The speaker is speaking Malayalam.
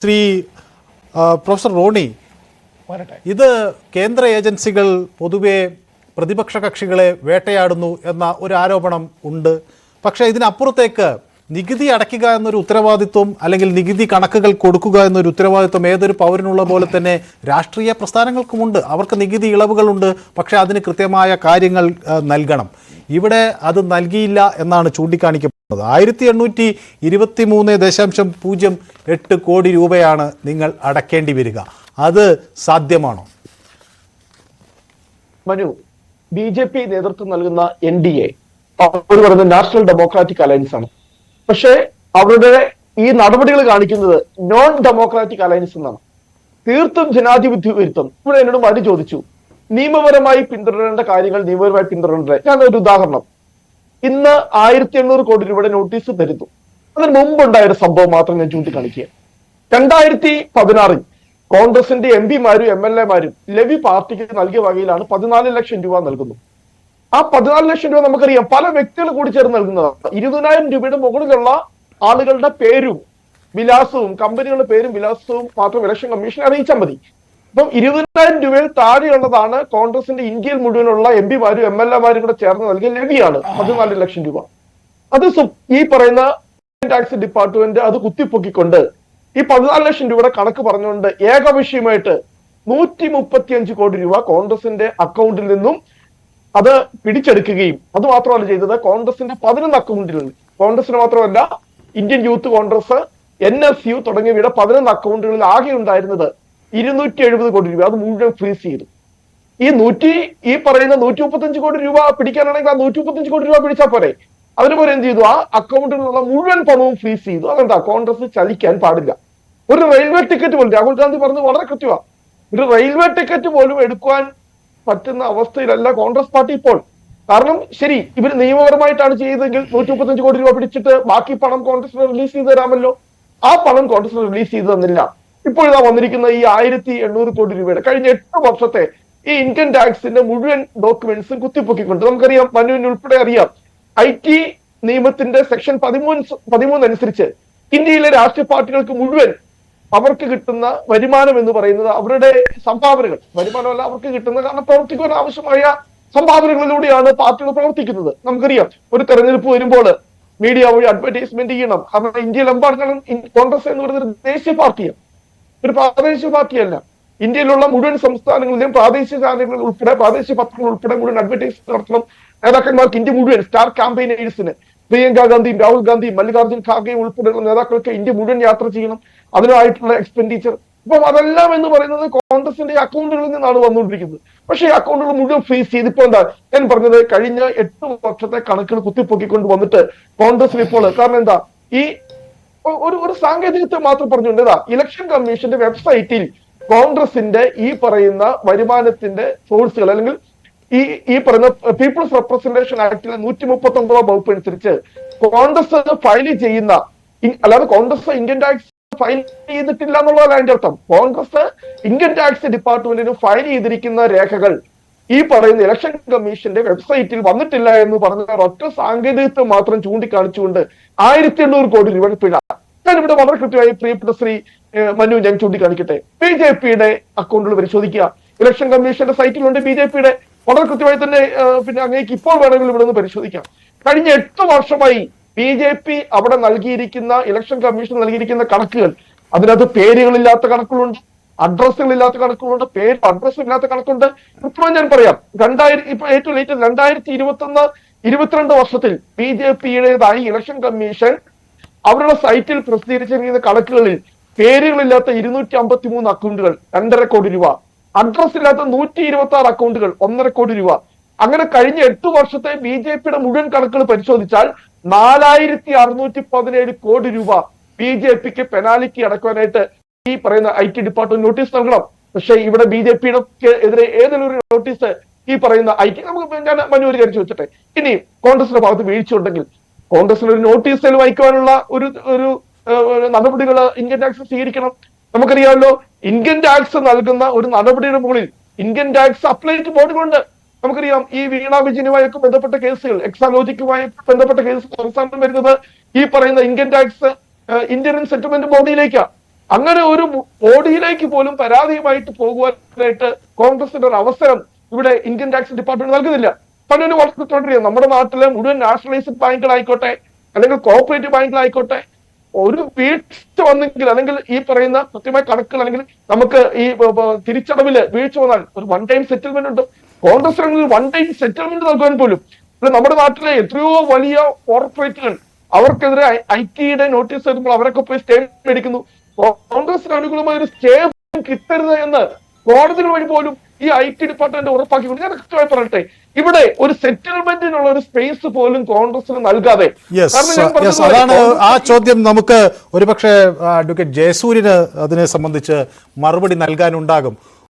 ശ്രീ പ്രൊഫസർ റോണി, ഇത് കേന്ദ്ര ഏജൻസികൾ പൊതുവെ പ്രതിപക്ഷ കക്ഷികളെ വേട്ടയാടുന്നു എന്ന ഒരു ആരോപണം ഉണ്ട്. പക്ഷേ ഇതിനപ്പുറത്തേക്ക് നികുതി അടയ്ക്കുക എന്നൊരു ഉത്തരവാദിത്വം അല്ലെങ്കിൽ നികുതി കണക്കുകൾ കൊടുക്കുക എന്നൊരു ഉത്തരവാദിത്വം ഏതൊരു പൗരനുള്ള പോലെ തന്നെ രാഷ്ട്രീയ പ്രസ്ഥാനങ്ങൾക്കുമുണ്ട്. അവർക്ക് നികുതി ഇളവുകളുണ്ട്, പക്ഷേ അതിന് കൃത്യമായ കാര്യങ്ങൾ നൽകണം. ഇവിടെ അത് നൽകിയില്ല എന്നാണ് ചൂണ്ടിക്കാണിക്കപ്പെടുന്നത്. 1823.08 കോടി രൂപയാണ് നിങ്ങൾ അടയ്ക്കേണ്ടി വരിക. അത് സാധ്യമാണോ? മനു, BJP നേതൃത്വം നൽകുന്ന NDA അവർ പറയുന്ന നാഷണൽ ഡെമോക്രാറ്റിക് അലയൻസ് ആണ്. പക്ഷേ അവരുടെ ഈ നടപടികൾ കാണിക്കുന്നത് നോൺ ഡെമോക്രാറ്റിക് അലയൻസ് എന്നാണ്. തീർത്തും ജനാധിപത്യ വിരുദ്ധം. ഇവിടെ എന്നോട് മനു ചോദിച്ചു, നിയമപരമായി പിന്തുടരേണ്ട കാര്യങ്ങൾ നിയമപരമായി പിന്തുടരേണ്ടത്. ഞാൻ ഒരു ഉദാഹരണം, ഇന്ന് 1800 കോടി രൂപയുടെ നോട്ടീസ് തരുന്നു. അതിന് മുമ്പുണ്ടായ ഒരു സംഭവം മാത്രം ഞാൻ ചൂണ്ടിക്കാണിക്കുക. 2016 കോൺഗ്രസിന്റെ MP മാരും MLA മാരും ലെവി പാർട്ടിക്ക് നൽകിയ വകയിലാണ് 14 ലക്ഷം രൂപ നൽകുന്നു. ആ 14 ലക്ഷം രൂപ നമുക്കറിയാം പല വ്യക്തികൾ കൂടി ചേർന്ന് നൽകുന്നതാണ്. 20,000 രൂപയുടെ മുകളിലുള്ള ആളുകളുടെ പേരും വിലാസവും കമ്പനികളുടെ പേരും വിലാസവും മാത്രം ഇലക്ഷൻ കമ്മീഷൻ അറിയിച്ചാൽ മതി. അപ്പം 20,000 രൂപയിൽ താഴെയുള്ളതാണ് കോൺഗ്രസിന്റെ ഇന്ത്യയിൽ മുഴുവനുള്ള MP മാരും MLA മാരും കൂടെ ചേർന്ന് നൽകിയ ലെവിയാണ് 14 ലക്ഷം രൂപ. അത് ഈ പറയുന്ന ടാക്സ് ഡിപ്പാർട്ട്മെന്റ് അത് കുത്തിപ്പൊക്കിക്കൊണ്ട് ഈ 14 ലക്ഷം രൂപയുടെ കണക്ക് പറഞ്ഞുകൊണ്ട് ഏകവിഷയമായിട്ട് 135 കോടി രൂപ കോൺഗ്രസിന്റെ അക്കൗണ്ടിൽ നിന്നും അത് പിടിച്ചെടുക്കുകയും അത് മാത്രമല്ല ചെയ്തത്, കോൺഗ്രസിന്റെ 11 അക്കൗണ്ടിൽ നിന്ന്, കോൺഗ്രസിന് മാത്രമല്ല ഇന്ത്യൻ യൂത്ത് കോൺഗ്രസ്, NSU തുടങ്ങിയവയുടെ 11 അക്കൗണ്ടുകളിൽ ആകെ ഉണ്ടായിരുന്നത് 270 കോടി രൂപ. അത് മുഴുവൻ ഫ്രീസ് ചെയ്തു. ഈ പറയുന്ന 135 കോടി രൂപ പിടിക്കാനാണെങ്കിൽ ആ 135 കോടി രൂപ പിടിച്ചാൽ പോരെ. അതിനുപോലെ എന്ത് ചെയ്തു, ആ അക്കൗണ്ടിൽ നിന്നുള്ള മുഴുവൻ പണവും ഫ്രീസ് ചെയ്തു. അതെന്താ, കോൺഗ്രസ് ചലിക്കാൻ പാടില്ല. ഒരു റെയിൽവേ ടിക്കറ്റ് പോലും രാഹുൽ ഗാന്ധി പറഞ്ഞത് വളരെ കൃത്യമാണ്. ഒരു റെയിൽവേ ടിക്കറ്റ് പോലും എടുക്കുവാൻ പറ്റുന്ന അവസ്ഥയിലല്ല കോൺഗ്രസ് പാർട്ടി ഇപ്പോൾ. കാരണം ശരി, ഇവർ നിയമപരമായിട്ടാണ് ചെയ്തതെങ്കിൽ 135 കോടി രൂപ പിടിച്ചിട്ട് ബാക്കി പണം കോൺഗ്രസിന് റിലീസ് ചെയ്ത് തരാമല്ലോ. ആ പണം കോൺഗ്രസിന് റിലീസ് ചെയ്ത് തന്നില്ല. ഇപ്പോഴിതാ വന്നിരിക്കുന്ന ഈ 1800 കോടി രൂപയുടെ കഴിഞ്ഞ 8 വർഷത്തെ ഈ ഇൻകം ടാക്സിന്റെ മുഴുവൻ ഡോക്യുമെന്റ്സും കുത്തിപ്പൊക്കിക്കൊണ്ട് നമുക്കറിയാം, മനുവിന് ഉൾപ്പെടെ അറിയാം, IT നിയമത്തിന്റെ സെക്ഷൻ 13 അനുസരിച്ച് ഇന്ത്യയിലെ രാഷ്ട്രീയ പാർട്ടികൾക്ക് മുഴുവൻ അവർക്ക് കിട്ടുന്ന വരുമാനം എന്ന് പറയുന്നത് അവരുടെ സംഭാവനകൾ, വരുമാനമല്ല അവർക്ക് കിട്ടുന്ന, കാരണം പ്രവർത്തിക്കുവാൻ ആവശ്യമായ സംഭാവനകളിലൂടെയാണ് പാർട്ടികൾ പ്രവർത്തിക്കുന്നത്. നമുക്കറിയാം, ഒരു തെരഞ്ഞെടുപ്പ് വരുമ്പോൾ മീഡിയ വഴി അഡ്വർടൈസ്മെന്റ് ചെയ്യണം. കാരണം ഇന്ത്യയിലെമ്പാടും കോൺഗ്രസ് എന്ന് പറയുന്നത് ഒരു ദേശീയ പാർട്ടിയാണ്, ഒരു പ്രാദേശിക പാർട്ടിയല്ല. ഇന്ത്യയിലുള്ള മുഴുവൻ സംസ്ഥാനങ്ങളിലെയും പ്രാദേശിക ചാനലുകൾ ഉൾപ്പെടെ പ്രാദേശിക പത്രങ്ങൾ ഉൾപ്പെടെ മുഴുവൻ അഡ്വർടൈസ്മെന്റ് നടത്തണം. നേതാക്കന്മാർക്ക് ഇന്ത്യ മുഴുവൻ, സ്റ്റാർ ക്യാമ്പയിനേഴ്സിന് പ്രിയങ്ക ഗാന്ധിയും രാഹുൽ ഗാന്ധിയും മല്ലികാർജ്ജുൻ ഖാർഗെയും ഉൾപ്പെടെയുള്ള നേതാക്കൾക്ക് ഇന്ത്യ മുഴുവൻ യാത്ര ചെയ്യണം. അതിനായിട്ടുള്ള എക്സ്പെൻഡിച്ചർ, അപ്പം അതെല്ലാം എന്ന് പറയുന്നത് കോൺഗ്രസിന്റെ അക്കൗണ്ടുകളിൽ നിന്നാണ് വന്നുകൊണ്ടിരിക്കുന്നത്. പക്ഷേ ഈ അക്കൗണ്ടുകൾ മുഴുവൻ ഫ്രീസ് ചെയ്ത് ഇപ്പൊ എന്താ ഞാൻ പറഞ്ഞത്, കഴിഞ്ഞ 8 വർഷത്തെ കണക്കുകൾ കുത്തിപ്പൊക്കിക്കൊണ്ട് വന്നിട്ട് കോൺഗ്രസിന് ഇപ്പോൾ, കാരണം എന്താ, ഈ ഒരു സാങ്കേതികത്വം മാത്രം പറഞ്ഞുകൊണ്ട് ഇലക്ഷൻ കമ്മീഷന്റെ വെബ്സൈറ്റിൽ കോൺഗ്രസിന്റെ ഈ പറയുന്ന വരുമാനത്തിന്റെ സോഴ്സുകൾ അല്ലെങ്കിൽ ഈ പറയുന്ന പീപ്പിൾസ് റെപ്രസെന്റേഷൻ ആക്ടിലെ 139 വകുപ്പ് അനുസരിച്ച് കോൺഗ്രസ് ഫയൽ ചെയ്യുന്ന, അല്ലാതെ കോൺഗ്രസ് ഇന്ത്യൻ ടാക്സ് ഫയൽ ചെയ്തിട്ടില്ല എന്നുള്ളതല്ല അതിന്റെ അർത്ഥം. കോൺഗ്രസ് ഇന്ത്യൻ ടാക്സ് ഡിപ്പാർട്ട്മെന്റിന് ഫയൽ ചെയ്തിരിക്കുന്ന രേഖകൾ ഈ പറയുന്ന ഇലക്ഷൻ കമ്മീഷന്റെ വെബ്സൈറ്റിൽ വന്നിട്ടില്ല എന്ന് പറഞ്ഞ ഒറ്റ സാങ്കേതികത്വം മാത്രം ചൂണ്ടിക്കാണിച്ചുകൊണ്ട് 1800 കോടി രൂപ പിഴ. ഞാനിവിടെ വളരെ കൃത്യമായി പ്രിയപ്പെട്ട ശ്രീ മനു ഞാൻ ചൂണ്ടിക്കാണിക്കട്ടെ. BJPയുടെ അക്കൗണ്ടുകൾ പരിശോധിക്കുക, ഇലക്ഷൻ കമ്മീഷന്റെ സൈറ്റിലുണ്ട് BJPയുടെ വളരെ കൃത്യമായി തന്നെ. പിന്നെ അങ്ങേക്ക് ഇപ്പോൾ വേണമെങ്കിൽ ഇവിടെ നിന്ന് പരിശോധിക്കാം. കഴിഞ്ഞ 8 വർഷമായി BJP അവിടെ നൽകിയിരിക്കുന്ന, ഇലക്ഷൻ കമ്മീഷൻ നൽകിയിരിക്കുന്ന കണക്കുകൾ, അതിനകത്ത് പേരുകളില്ലാത്ത കണക്കുകളുണ്ട്, അഡ്രസ്സുകളില്ലാത്ത കണക്കുകളുണ്ട്, അഡ്രസ്സും ഇല്ലാത്ത കണക്കുണ്ട്. കൃത്യമായി ഞാൻ പറയാം, ഇപ്പൊ ഏറ്റവും ലേറ്റ് 2021-22 വർഷത്തിൽ BJPയുടേതായി ഇലക്ഷൻ കമ്മീഷൻ അവരുടെ സൈറ്റിൽ പ്രസിദ്ധീകരിച്ചിരിക്കുന്ന കണക്കുകളിൽ പേരുകളില്ലാത്ത 253 അക്കൗണ്ടുകൾ 2.5 കോടി രൂപ, അഡ്രസ് ഇല്ലാത്ത 126 അക്കൗണ്ടുകൾ 1.5 കോടി രൂപ. അങ്ങനെ കഴിഞ്ഞ 8 വർഷത്തെ BJPയുടെ മുഴുവൻ കണക്കുകൾ പരിശോധിച്ചാൽ 4617 കോടി രൂപ BJPക്ക് പെനാൽറ്റി അടക്കുവാനായിട്ട് ഈ പറയുന്ന IT ഡിപ്പാർട്ട്മെന്റ് നോട്ടീസ് നൽകണം. പക്ഷേ ഇവിടെ BJPയുടെ എതിരെ ഏതെങ്കിലും ഒരു നോട്ടീസ് ഈ പറയുന്ന IT, നമുക്ക് ഞാൻ മനോരി കാര്യം വെച്ചിട്ടെ, ഇനി കോൺഗ്രസിന്റെ ഭാഗത്ത് വീഴ്ച ഉണ്ടെങ്കിൽ കോൺഗ്രസിന് ഒരു നോട്ടീസ് വഹിക്കുവാനുള്ള ഒരു നടപടികൾ ഇൻകം ടാക്സ് സ്വീകരിക്കണം. നമുക്കറിയാമല്ലോ, ഇൻകം ടാക്സ് നൽകുന്ന ഒരു നടപടിയുടെ മുകളിൽ ഇൻകം ടാക്സ് അപ്ലൈറ്റ് ബോർഡുകളുണ്ട്. നമുക്കറിയാം, ഈ വീണ വിജയനുമായൊക്കെ ബന്ധപ്പെട്ട കേസുകൾ, എക്സാലോജിക്കുമായി ബന്ധപ്പെട്ട കേസുകൾ അവസാനം വരുന്നത് ഈ പറയുന്ന ഇൻകം ടാക്സ് ഇന്ത്യൻ സെറ്റിൽമെന്റ് ബോഡിയിലേക്കാണ്. അങ്ങനെ ഒരു ബോഡിയിലേക്ക് പോലും പരാതിയുമായിട്ട് പോകുവാനായിട്ട് കോൺഗ്രസിന്റെ ഒരു അവസരം ഇവിടെ ഇന്ത്യൻ ടാക്സ് ഡിപ്പാർട്ട്മെന്റ് നൽകുന്നില്ല. പലരും വളർത്തിക്കൊണ്ടിരിക്കുക നമ്മുടെ നാട്ടിലെ മുഴുവൻ നാഷണലൈസ്ഡ് ബാങ്കുകളായിക്കോട്ടെ അല്ലെങ്കിൽ കോഓപ്പറേറ്റീവ് ബാങ്കുകളായിക്കോട്ടെ ഒരു വീഴ്ച വന്നെങ്കിൽ അല്ലെങ്കിൽ ഈ പറയുന്ന കൃത്യമായ കണക്കുകൾ അല്ലെങ്കിൽ നമുക്ക് ഈ തിരിച്ചടവില് വീഴ്ച വന്നാൽ ഒരു വൺ ടൈം സെറ്റിൽമെന്റ് ഉണ്ട്. കോൺഗ്രസ് വൺ ടൈം സെറ്റിൽമെന്റ് നൽകാൻ പോലും നമ്മുടെ നാട്ടിലെ എത്രയോ വലിയ കോർപ്പറേറ്റുകൾ അവർക്കെതിരെ ഐടിയുടെ നോട്ടീസ് വരുമ്പോൾ അവരൊക്കെ പോയി സ്റ്റേ മേടിക്കുന്നു. കോൺഗ്രസിന് അനുകൂലമായ ഒരു സ്റ്റേ കിട്ടരുത് എന്ന് കോടതികൾ വഴി പോലും ഈ IT ഡിപ്പാർട്ട്മെന്റ് ഉറപ്പാക്കിക്കൊണ്ട് ഞാൻ കൃത്യമായി പറയട്ടെ, ഇവിടെ ഒരു സെറ്റിൽമെന്റിനുള്ള ഒരു സ്പേസ് പോലും കോൺഗ്രസിന് നൽകാതെ, അതാണ് ആ ചോദ്യം നമുക്ക് ഒരുപക്ഷെ അഡ്വക്കേറ്റ് ജയസൂര്യന് അതിനെ സംബന്ധിച്ച് മറുപടി നൽകാനുണ്ടാകും.